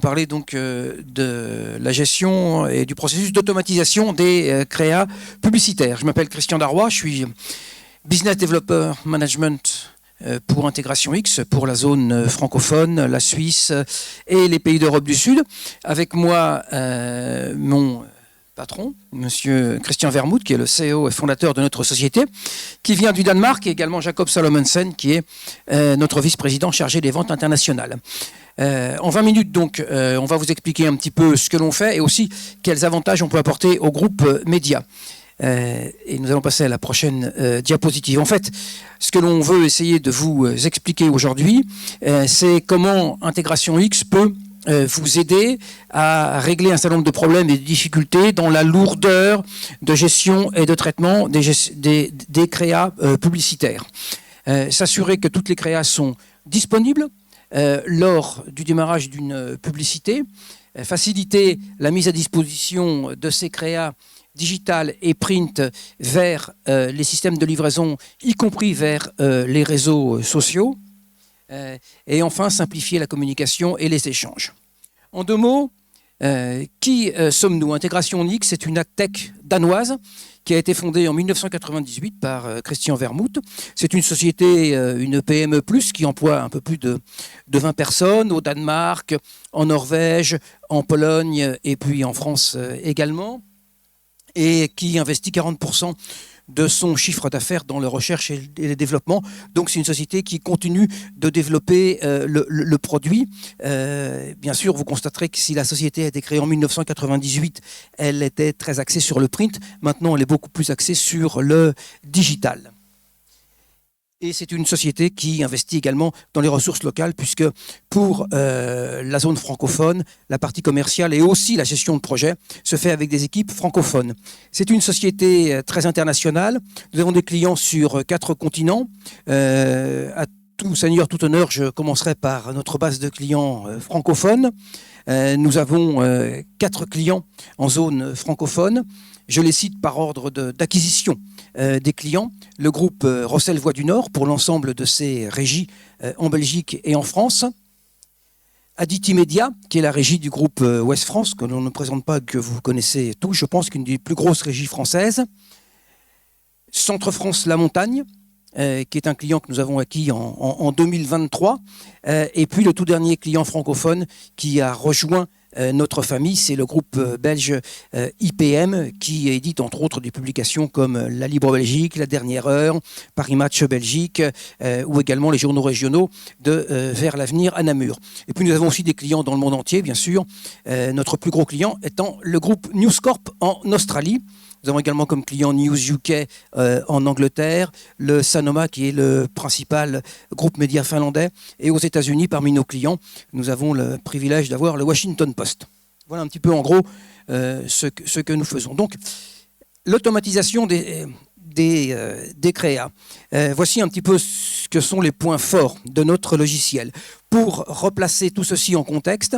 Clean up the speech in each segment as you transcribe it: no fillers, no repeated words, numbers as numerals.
parler donc de la gestion et du processus d'automatisation des créas publicitaires. Je m'appelle Christian Darrois, je suis Business Developer Management pour Intégration X, pour la zone francophone, la Suisse et les pays d'Europe du Sud. Avec moi, mon patron, monsieur Christian Vermouth, qui est le CEO et fondateur de notre société, qui vient du Danemark, et également Jacob Salomonsen, qui est notre vice-président chargé des ventes internationales. En 20 minutes, donc, on va vous expliquer un petit peu ce que l'on fait et aussi quels avantages on peut apporter au groupe média. Et nous allons passer à la prochaine diapositive. En fait, ce que l'on veut essayer de vous expliquer aujourd'hui, c'est comment Intégration X peut vous aider à régler un certain nombre de problèmes et de difficultés dans la lourdeur de gestion et de traitement des créas publicitaires. S'assurer que toutes les créas sont disponibles lors du démarrage d'une publicité, faciliter la mise à disposition de ces créas digital et print vers les systèmes de livraison, y compris vers les réseaux sociaux, et enfin simplifier la communication et les échanges. En deux mots, qui sommes-nous? Intégration X, c'est une agtech danoise qui a été fondée en 1998 par Christian Vermouth. C'est une société, une PME+, qui emploie un peu plus de 20 personnes au Danemark, en Norvège, en Pologne et puis en France également, et qui investit 40% de son chiffre d'affaires dans la recherche et le développement. Donc c'est une société qui continue de développer le produit. Bien sûr, vous constaterez que si la société a été créée en 1998, elle était très axée sur le print. Maintenant, elle est beaucoup plus axée sur le digital. Et c'est une société qui investit également dans les ressources locales, puisque pour la zone francophone, la partie commerciale et aussi la gestion de projet se fait avec des équipes francophones. C'est une société très internationale. Nous avons des clients sur 4 continents. À tout seigneur, tout honneur, je commencerai par notre base de clients francophones. Nous avons 4 clients en zone francophone. Je les cite par ordre d'acquisition des clients. Le groupe Rossel Voix du Nord pour l'ensemble de ses régies en Belgique et en France. Aditi Media, qui est la régie du groupe Ouest France, que l'on ne présente pas, que vous connaissez tous, je pense qu'une des plus grosses régies françaises. Centre France La Montagne, qui est un client que nous avons acquis en 2023. Et puis le tout dernier client francophone qui a rejoint notre famille, c'est le groupe belge IPM, qui édite entre autres des publications comme La Libre Belgique, La Dernière Heure, Paris Match Belgique, ou également les journaux régionaux de Vers l'Avenir à Namur. Et puis nous avons aussi des clients dans le monde entier, bien sûr. Notre plus gros client étant le groupe News Corp en Australie. Nous avons également comme client News UK en Angleterre, le Sanoma qui est le principal groupe média finlandais, et aux États-Unis, parmi nos clients, nous avons le privilège d'avoir le Washington Post. Voilà un petit peu en gros ce que nous faisons. Donc, l'automatisation des créas. Voici un petit peu ce que sont les points forts de notre logiciel. Pour replacer tout ceci en contexte,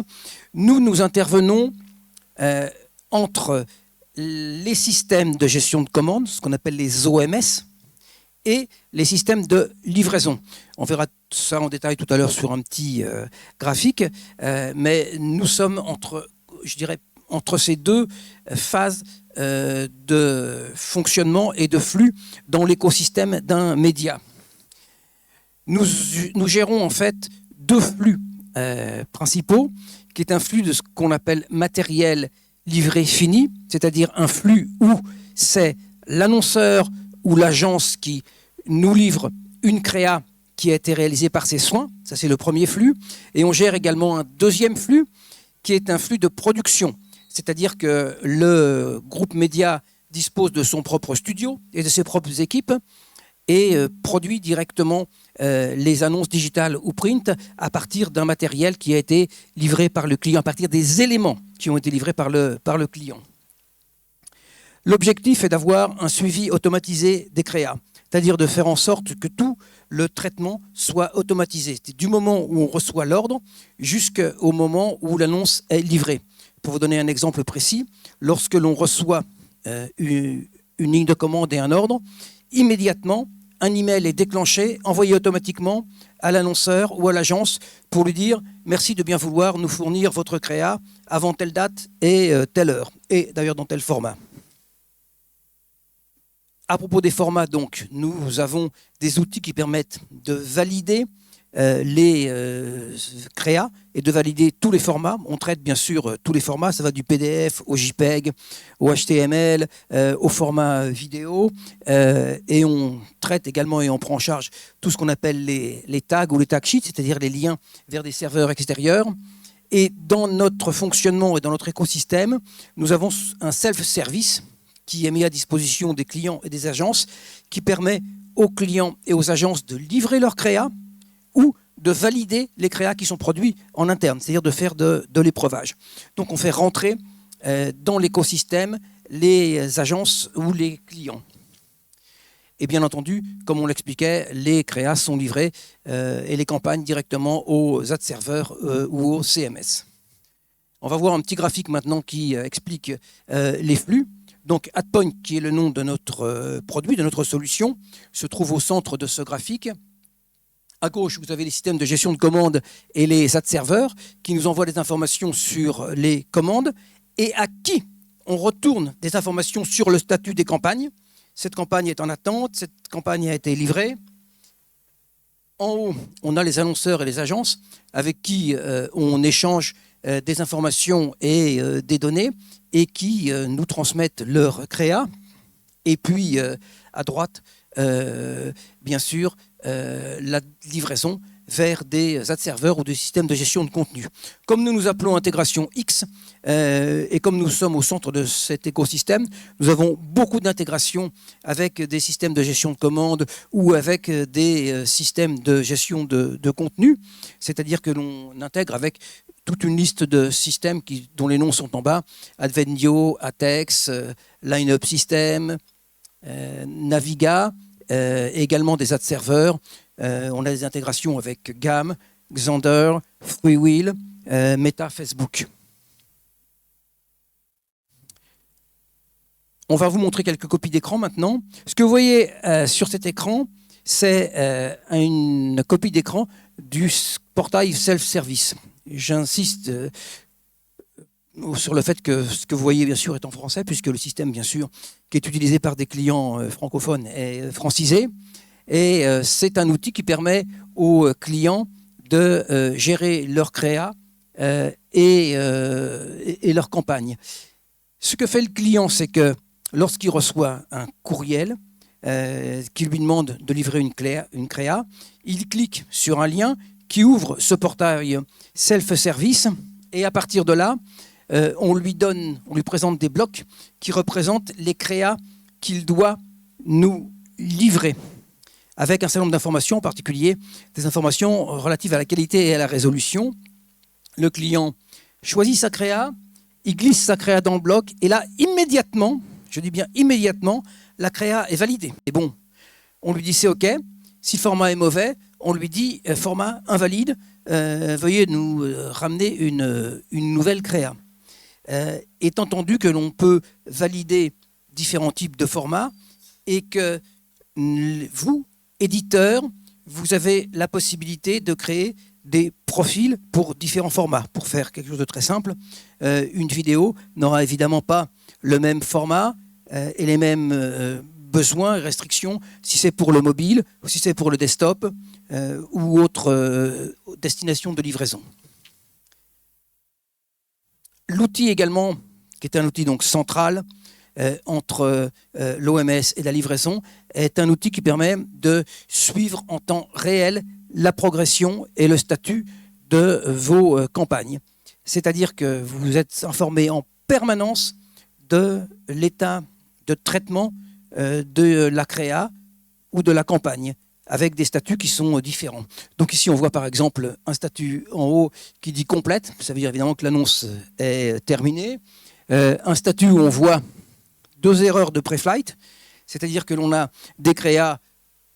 nous intervenons entre les systèmes de gestion de commandes, ce qu'on appelle les OMS, et les systèmes de livraison. On verra ça en détail tout à l'heure sur un petit graphique, mais nous sommes entre ces deux phases de fonctionnement et de flux dans l'écosystème d'un média. Nous gérons en fait 2 flux principaux, qui est un flux de ce qu'on appelle matériel livré fini, c'est-à-dire un flux où c'est l'annonceur ou l'agence qui nous livre une créa qui a été réalisée par ses soins, ça c'est le premier flux, et on gère également un deuxième flux qui est un flux de production, c'est-à-dire que le groupe média dispose de son propre studio et de ses propres équipes et produit directement les annonces digitales ou print à partir d'un matériel qui a été livré par le client, à partir des éléments qui ont été livrés par le client. L'objectif est d'avoir un suivi automatisé des créas, c'est-à-dire de faire en sorte que tout le traitement soit automatisé. C'est du moment où on reçoit l'ordre jusqu'au moment où l'annonce est livrée. Pour vous donner un exemple précis, lorsque l'on reçoit une ligne de commande et un ordre, immédiatement, un email est déclenché, envoyé automatiquement à l'annonceur ou à l'agence pour lui dire « merci de bien vouloir nous fournir votre créa avant telle date et telle heure, et d'ailleurs dans tel format. À propos des formats, donc, nous avons des outils qui permettent de valider les créas et de valider tous les formats. On traite bien sûr tous les formats, ça va du PDF au JPEG, au HTML, au format vidéo, et on traite également et on prend en charge tout ce qu'on appelle les tags ou les tag sheets, c'est-à-dire les liens vers des serveurs extérieurs. Et dans notre fonctionnement et dans notre écosystème, nous avons un self-service qui est mis à disposition des clients et des agences, qui permet aux clients et aux agences de livrer leurs créas ou de valider les créas qui sont produits en interne, c'est-à-dire de faire de l'épreuvage. Donc on fait rentrer dans l'écosystème les agences ou les clients. Et bien entendu, comme on l'expliquait, les créas sont livrés et les campagnes directement aux ad serveurs ou aux CMS. On va voir un petit graphique maintenant qui explique les flux. Donc AdPoint, qui est le nom de notre produit, de notre solution, se trouve au centre de ce graphique. À gauche, vous avez les systèmes de gestion de commandes et les ad serveurs qui nous envoient des informations sur les commandes et à qui on retourne des informations sur le statut des campagnes. Cette campagne est en attente, cette campagne a été livrée. En haut, on a les annonceurs et les agences avec qui on échange des informations et des données et qui nous transmettent leur créa. Et puis, à droite, bien sûr, la livraison vers des ad serveurs ou des systèmes de gestion de contenu. Comme nous nous appelons Intégration X, et comme nous sommes au centre de cet écosystème, nous avons beaucoup d'intégrations avec des systèmes de gestion de commandes ou avec des systèmes de gestion de contenu, c'est-à-dire que l'on intègre avec toute une liste de systèmes dont les noms sont en bas, Advendio, Atex, Lineup System, Naviga, et également des ad serveurs. On a des intégrations avec GAM, Xandr, Freewheel, Meta, Facebook. On va vous montrer quelques copies d'écran maintenant. Ce que vous voyez sur cet écran, c'est une copie d'écran du portail self-service. J'insiste sur le fait que ce que vous voyez bien sûr est en français, puisque le système bien sûr qui est utilisé par des clients francophones est francisé. Et c'est un outil qui permet aux clients de gérer leur créa et leur campagne. Ce que fait le client, c'est que lorsqu'il reçoit un courriel qui lui demande de livrer une créa, il clique sur un lien qui ouvre ce portail self-service et à partir de là, on lui présente des blocs qui représentent les créas qu'il doit nous livrer, avec un certain nombre d'informations, en particulier des informations relatives à la qualité et à la résolution. Le client choisit sa créa, il glisse sa créa dans le bloc, et là, immédiatement, je dis bien immédiatement, la créa est validée. Et bon, on lui dit c'est OK. Si le format est mauvais, on lui dit format invalide, veuillez nous ramener une nouvelle créa. Est entendu que l'on peut valider différents types de formats et que vous, éditeurs, vous avez la possibilité de créer des profils pour différents formats. Pour faire quelque chose de très simple, une vidéo n'aura évidemment pas le même format et les mêmes besoins et restrictions si c'est pour le mobile ou si c'est pour le desktop ou autre destination de livraison. L'outil également, qui est un outil donc central entre l'OMS et la livraison, est un outil qui permet de suivre en temps réel la progression et le statut de vos campagnes. C'est-à-dire que vous êtes informé en permanence de l'état de traitement de la créa ou de la campagne, avec des statuts qui sont différents. Donc ici, on voit par exemple un statut en haut qui dit complète, ça veut dire évidemment que l'annonce est terminée. Un statut où on voit 2 erreurs de pré-flight, c'est-à-dire que l'on a des créas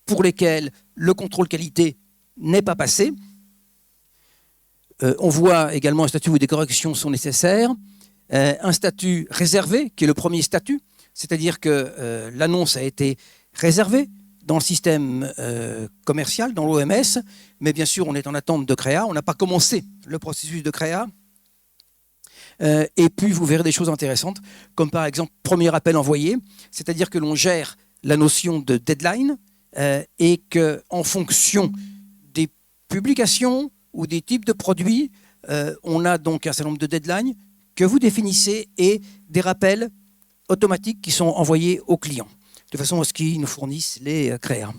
pour lesquels le contrôle qualité n'est pas passé. On voit également un statut où des corrections sont nécessaires. Un statut réservé, qui est le premier statut, c'est-à-dire que l'annonce a été réservée dans le système commercial, dans l'OMS, mais bien sûr, on est en attente de créa. On n'a pas commencé le processus de créa. Et puis, vous verrez des choses intéressantes, comme par exemple, premier appel envoyé, c'est-à-dire que l'on gère la notion de deadline et qu'en fonction des publications ou des types de produits, on a donc un certain nombre de deadlines que vous définissez et des rappels automatiques qui sont envoyés aux clients, de façon à ce qu'ils nous fournissent les créas.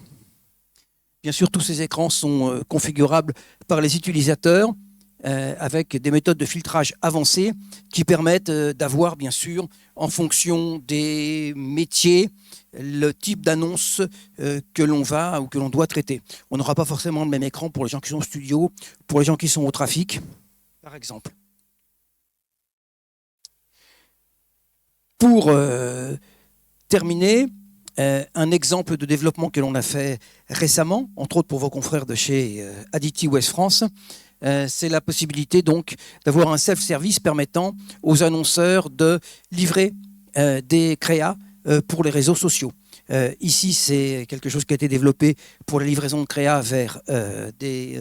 Bien sûr, tous ces écrans sont configurables par les utilisateurs avec des méthodes de filtrage avancées qui permettent d'avoir, bien sûr, en fonction des métiers, le type d'annonce que l'on va ou que l'on doit traiter. On n'aura pas forcément le même écran pour les gens qui sont au studio, pour les gens qui sont au trafic, par exemple. Pour terminer, un exemple de développement que l'on a fait récemment, entre autres pour vos confrères de chez Additive West France, c'est la possibilité donc d'avoir un self-service permettant aux annonceurs de livrer des créas pour les réseaux sociaux. Ici, c'est quelque chose qui a été développé pour la livraison de créa vers des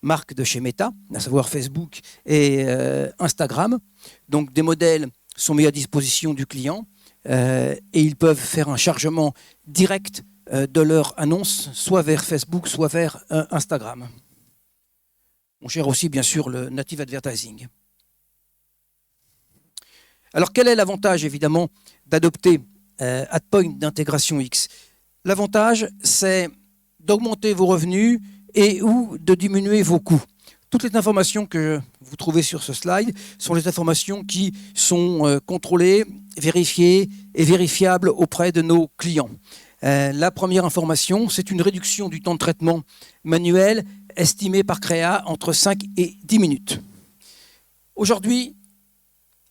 marques de chez Meta, à savoir Facebook et Instagram. Donc des modèles sont mis à disposition du client et ils peuvent faire un chargement direct de leur annonce, soit vers Facebook, soit vers Instagram. On gère aussi, bien sûr, le native advertising. Alors, quel est l'avantage, évidemment, d'adopter AdPoint d'intégration X? L'avantage, c'est d'augmenter vos revenus et ou de diminuer vos coûts. Toutes les informations que vous trouvez sur ce slide sont les informations qui sont contrôlées, vérifiées et vérifiables auprès de nos clients. La première information, c'est une réduction du temps de traitement manuel estimé par Créa entre 5 et 10 minutes. Aujourd'hui,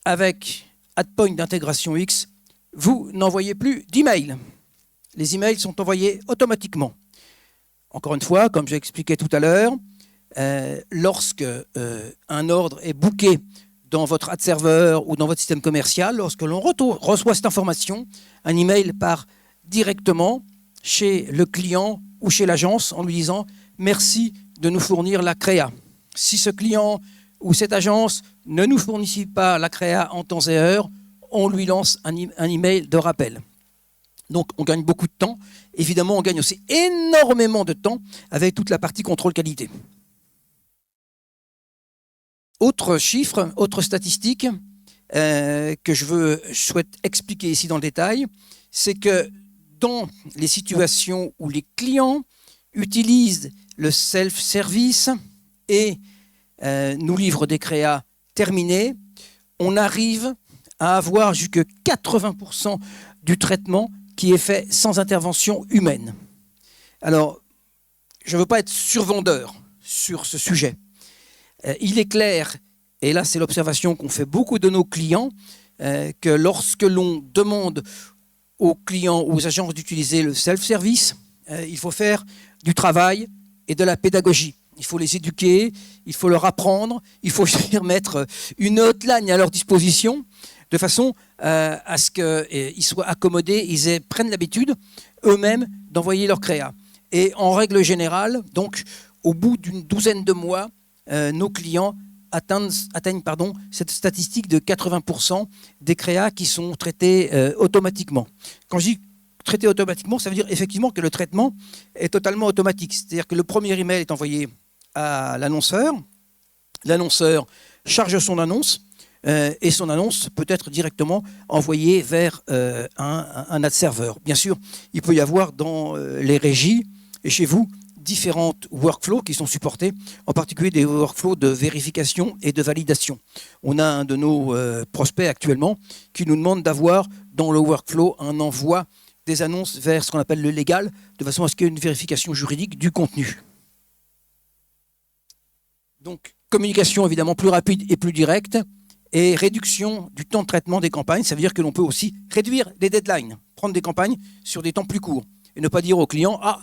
avec AdPoint d'intégration X, vous n'envoyez plus d'emails. Les emails sont envoyés automatiquement. Encore une fois, comme j'ai expliqué tout à l'heure, lorsque un ordre est booké dans votre ad server ou dans votre système commercial, lorsque l'on reçoit cette information, un email part directement chez le client ou chez l'agence en lui disant « Merci de nous fournir la créa ». Si ce client ou cette agence ne nous fournit pas la créa en temps et heure, on lui lance un email de rappel. Donc on gagne beaucoup de temps. Évidemment, on gagne aussi énormément de temps avec toute la partie contrôle qualité. Autre chiffre, autre statistique que je souhaite expliquer ici dans le détail, c'est que dans les situations où les clients utilisent le self-service et nous livrent des créas terminés, on arrive à avoir jusqu'à 80% du traitement qui est fait sans intervention humaine. Alors, je ne veux pas être survendeur sur ce sujet. Il est clair, et là c'est l'observation qu'ont fait beaucoup de nos clients, que lorsque l'on demande aux clients ou aux agences d'utiliser le self-service, il faut faire du travail et de la pédagogie. Il faut les éduquer, il faut leur apprendre, il faut mettre une hotline à leur disposition de façon à ce qu'ils soient accommodés, ils prennent l'habitude eux-mêmes d'envoyer leur créa. Et en règle générale, donc au bout d'une douzaine de mois, nos clients atteignent cette statistique de 80% des créas qui sont traités automatiquement. Quand je dis traité automatiquement, ça veut dire effectivement que le traitement est totalement automatique. C'est-à-dire que le premier email est envoyé à l'annonceur, l'annonceur charge son annonce et son annonce peut être directement envoyée vers un ad serveur. Bien sûr, il peut y avoir dans les régies et chez vous différentes workflows qui sont supportés, en particulier des workflows de vérification et de validation. On a un de nos prospects actuellement qui nous demande d'avoir dans le workflow un envoi des annonces vers ce qu'on appelle le légal, de façon à ce qu'il y ait une vérification juridique du contenu. Donc, communication évidemment plus rapide et plus directe, et réduction du temps de traitement des campagnes. Ça veut dire que l'on peut aussi réduire les deadlines, prendre des campagnes sur des temps plus courts, et ne pas dire au client « Ah,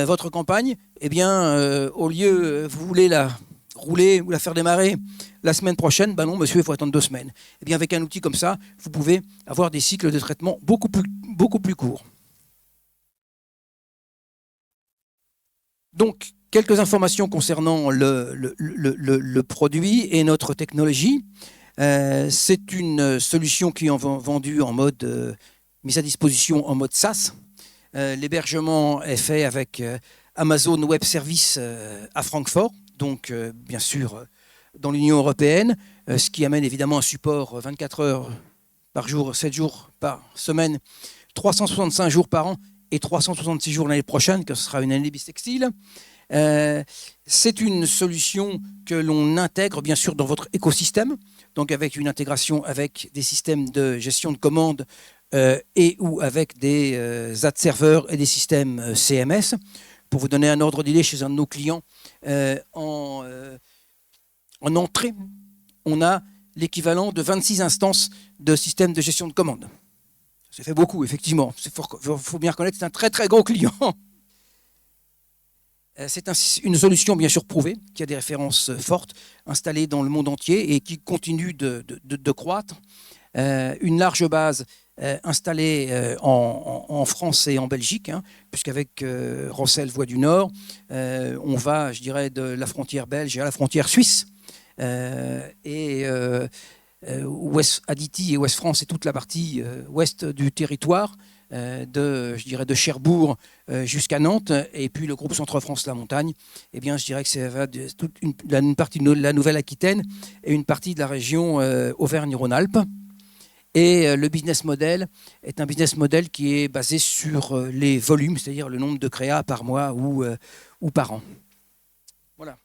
votre campagne, eh bien, au lieu, vous voulez la rouler ou la faire démarrer la semaine prochaine, ben non, monsieur, il faut attendre 2 semaines. » Eh bien, avec un outil comme ça, vous pouvez avoir des cycles de traitement beaucoup plus courts. Donc, quelques informations concernant le produit et notre technologie. C'est une solution qui est vendue en mode mise à disposition en mode SaaS. L'hébergement est fait avec Amazon Web Services à Francfort, donc bien sûr dans l'Union européenne, ce qui amène évidemment un support 24 heures par jour, 7 jours par semaine, 365 jours par an et 366 jours l'année prochaine, que ce sera une année bissextile. C'est une solution que l'on intègre bien sûr dans votre écosystème, donc avec une intégration avec des systèmes de gestion de commandes et ou avec des ad serveurs et des systèmes CMS. Pour vous donner un ordre d'idée, chez un de nos clients, en entrée, on a l'équivalent de 26 instances de systèmes de gestion de commandes. Ça fait beaucoup, effectivement. Il faut bien reconnaître que c'est un très très gros client. C'est une solution bien sûr prouvée, qui a des références fortes, installées dans le monde entier et qui continue de croître. Une large base installée en France et en Belgique, hein, puisqu'avec Rossel Voie du Nord, on va, je dirais, de la frontière belge à la frontière suisse. Ouest Aditi et Ouest France, c'est toute la partie ouest du territoire, je dirais de Cherbourg jusqu'à Nantes, et puis le groupe Centre-France La Montagne, eh bien, je dirais que c'est une partie de la Nouvelle-Aquitaine et une partie de la région Auvergne-Rhône-Alpes. Et le business model est un business model qui est basé sur les volumes, c'est-à-dire le nombre de créas par mois ou par an. Voilà.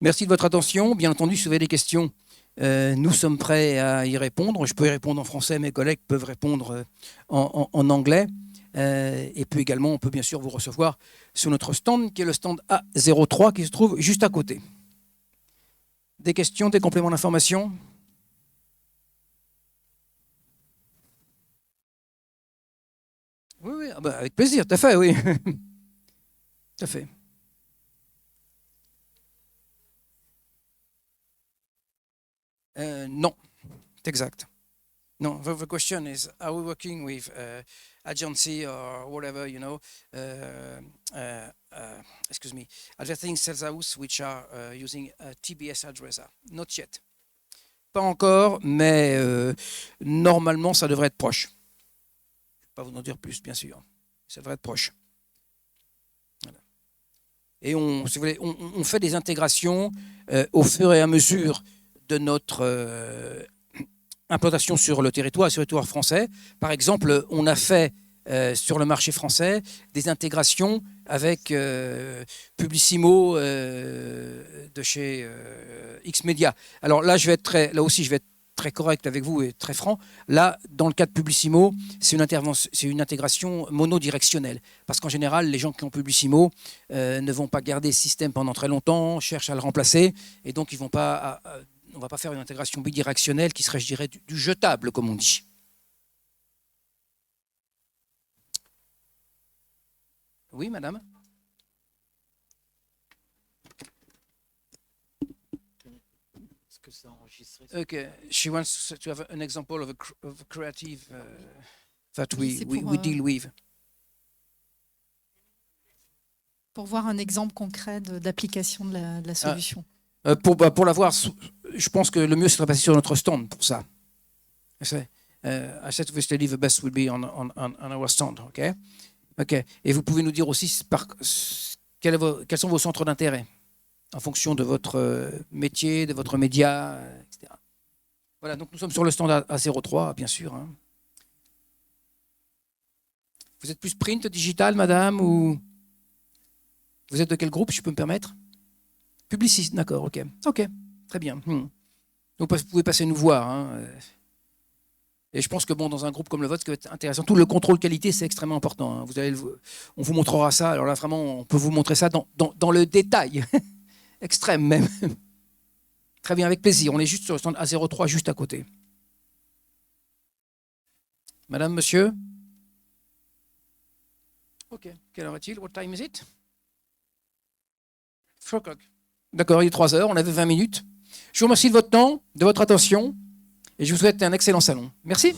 Merci de votre attention. Bien entendu, si vous avez des questions, nous sommes prêts à y répondre. Je peux y répondre en français, mes collègues peuvent répondre en anglais. Et puis également, on peut bien sûr vous recevoir sur notre stand, qui est le stand A03, qui se trouve juste à côté. Des questions, des compléments d'information ? Oui, oui, ah bah, avec plaisir, tout à fait, oui. Tout à fait. Non, c'est exact. No, the question is, are we working with agency or whatever, you know, excuse me, advertising sales house which are using a TBS address? Not yet. Pas encore, mais normalement, ça devrait être proche. Je ne vais pas vous en dire plus, bien sûr. Ça devrait être proche. Voilà. Et si vous voulez, on fait des intégrations au fur et à mesure de notre implantation sur le territoire français. Par exemple, on a fait sur le marché français des intégrations avec Publicimo de chez X-Media. Alors là, là aussi, je vais être très correct avec vous et très franc. Là, dans le cas de Publicimo, c'est une intégration monodirectionnelle. Parce qu'en général, les gens qui ont Publicimo ne vont pas garder ce système pendant très longtemps, cherchent à le remplacer, et donc ils vont pas... on ne va pas faire une intégration bidirectionnelle qui serait, je dirais, du jetable, comme on dit. Oui, madame? Est-ce que c'est enregistré? Okay. She wants to have an example of a creative that we deal with. Pour voir un exemple concret d'application de la solution. Pour l'avoir, je pense que le mieux serait de passer sur notre stand pour ça. I said to the best will be on our stand, okay? Okay. Et vous pouvez nous dire aussi quels sont vos centres d'intérêt en fonction de votre métier, de votre média, etc. Voilà, donc nous sommes sur le stand A03, bien sûr. Hein. Vous êtes plus print, digital, madame, ou vous êtes de quel groupe, si je peux me permettre? Publiciste, d'accord, ok. Ok, très bien. Donc vous pouvez passer nous voir. Hein. Et je pense que dans un groupe comme le vôtre, ce qui va être intéressant, tout le contrôle qualité, c'est extrêmement important. Hein. On vous montrera ça. Alors là, vraiment, on peut vous montrer ça dans le détail, extrême même. Très bien, avec plaisir. On est juste sur le stand A03, juste à côté. Madame, monsieur? Ok, quelle heure est-il? What time is it? 3 o'clock. D'accord, il est 3 heures, on avait 20 minutes. Je vous remercie de votre temps, de votre attention, et je vous souhaite un excellent salon. Merci.